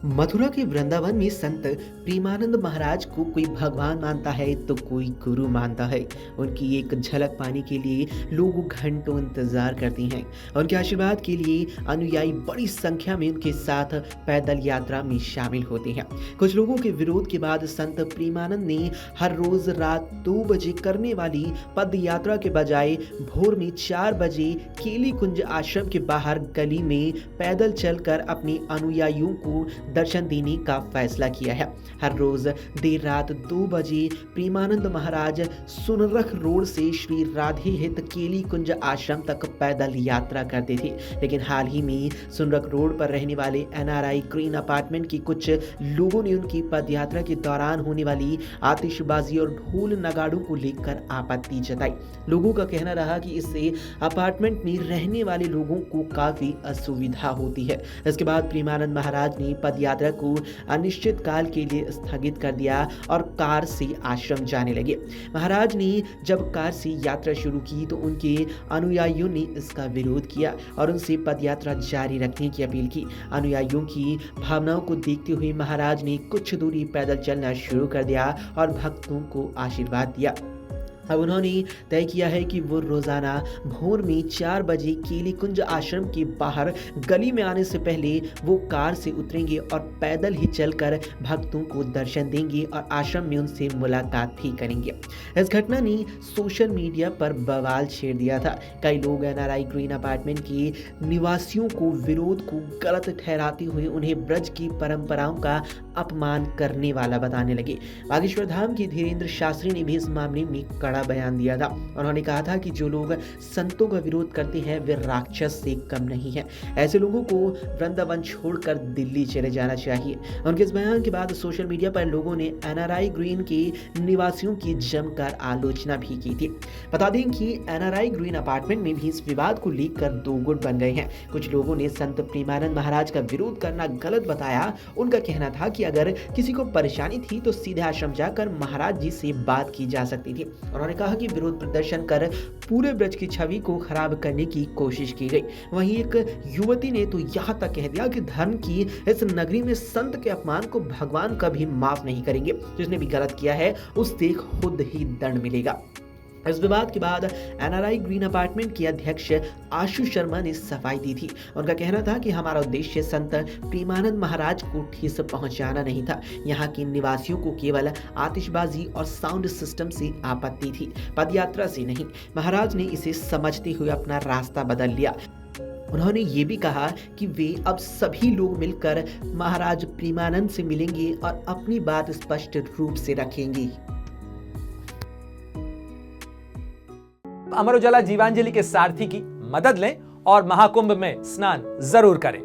मथुरा के वृंदावन में संत प्रेमानंद महाराज को कोई भगवान मानता है तो कोई गुरु मानता है। उनकी एक झलक पाने के लिए लोग घंटों इंतजार करते हैं। उनके आशीर्वाद के लिए अनुयायी बड़ी संख्या में उनके साथ पैदल यात्रा में शामिल होते हैं। कुछ लोगों के विरोध के बाद संत प्रेमानंद ने हर रोज रात 2 बजे करने वाली पद यात्रा के बजाय भोर में 4 बजे केली कुंज आश्रम के बाहर गली में पैदल चलकर अपने अनुयायियों को दर्शन देने का फैसला किया है। हर रोज देर रात 2 बजे प्रेमानंद महाराज सुनरख रोड से श्री राधे हित केली कुंज आश्रम तक पैदल यात्रा करते थे, लेकिन हाल ही में सुनरख रोड पर रहने वाले एनआरआई ग्रीन अपार्टमेंट के कुछ लोगों ने उनकी पद यात्रा के दौरान होने वाली आतिशबाजी और ढोल नगाड़ों को लेकर आपत्ति जताई। लोगों का कहना रहा कि इससे अपार्टमेंट में रहने वाले लोगों को काफी असुविधा होती है। इसके बाद प्रेमानंद महाराज ने पद यात्रा को अनिश्चित काल के लिए स्थगित कर दिया और कार से आश्रम जाने लगे। महाराज ने जब कार से यात्रा शुरू की तो उनके अनुयायियों ने इसका विरोध किया और उनसे पद यात्रा जारी रखने की अपील की। अनुयायियों की भावनाओं को देखते हुए महाराज ने कुछ दूरी पैदल चलना शुरू कर दिया और भक्तों को आशीर्वाद दिया। अब उन्होंने तय किया है कि वो रोजाना भोर में 4 बजे केली कुंज आश्रम के बाहर गली में आने से पहले वो कार से उतरेंगे और पैदल ही चलकर भक्तों को दर्शन देंगे और आश्रम में उनसे मुलाकात भी करेंगे। इस घटना ने सोशल मीडिया पर बवाल छेड़ दिया था। कई लोग एनआरआई ग्रीन अपार्टमेंट के निवासियों को विरोध को गलत ठहराते हुए उन्हें ब्रज की परंपराओं का अपमान करने वाला बताने लगे। बागेश्वर धाम के धीरेन्द्र शास्त्री ने भी इस मामले में कड़ा बयान दिया था। उन्होंने कहा था कि जो लोग संतों का विरोध करते हैं वे राक्षस से कम नहीं है। ऐसे लोगों को वृंदावन छोड़कर दिल्ली चले जाना चाहिए। उनके इस बयान के बाद सोशल मीडिया पर लोगों ने एनआरआई ग्रीन के निवासियों की जमकर आलोचना भी की थी। बता दें कि एनआरआई ग्रीन अपार्टमेंट में भी इस विवाद को लेकर 2 गुट बन गए हैं। कुछ लोगों ने संत प्रेमानंद महाराज का विरोध करना गलत बताया। उनका कहना था कि अगर किसी को परेशानी थी तो सीधे आश्रम जाकर महाराज जी से बात की जा सकती थी। उन्होंने कहा कि विरोध प्रदर्शन कर पूरे ब्रज की छवि को खराब करने की कोशिश की गई। वहीं एक युवती ने तो यहाँ तक कह दिया कि धर्म की इस नगरी में संत के अपमान को भगवान कभी माफ नहीं करेंगे। जिसने भी गलत किया है उससे खुद ही दंड मिलेगा। इस विवाद के बाद एनआरआई ग्रीन अपार्टमेंट के अध्यक्ष आशु शर्मा ने सफाई दी थी। उनका कहना था कि हमारा उद्देश्य संत प्रेमानंद महाराज को ठेस पहुंचाना नहीं था। यहाँ के निवासियों को केवल आतिशबाजी और साउंड सिस्टम से आपत्ति थी, पदयात्रा से नहीं। महाराज ने इसे समझते हुए अपना रास्ता बदल लिया। उन्होंने ये भी कहा कि वे अब सभी लोग मिलकर महाराज प्रेमानंद से मिलेंगे और अपनी बात स्पष्ट रूप से रखेंगे। अमर उजाला जीवांजलि के सारथी की मदद लें और महाकुंभ में स्नान जरूर करें।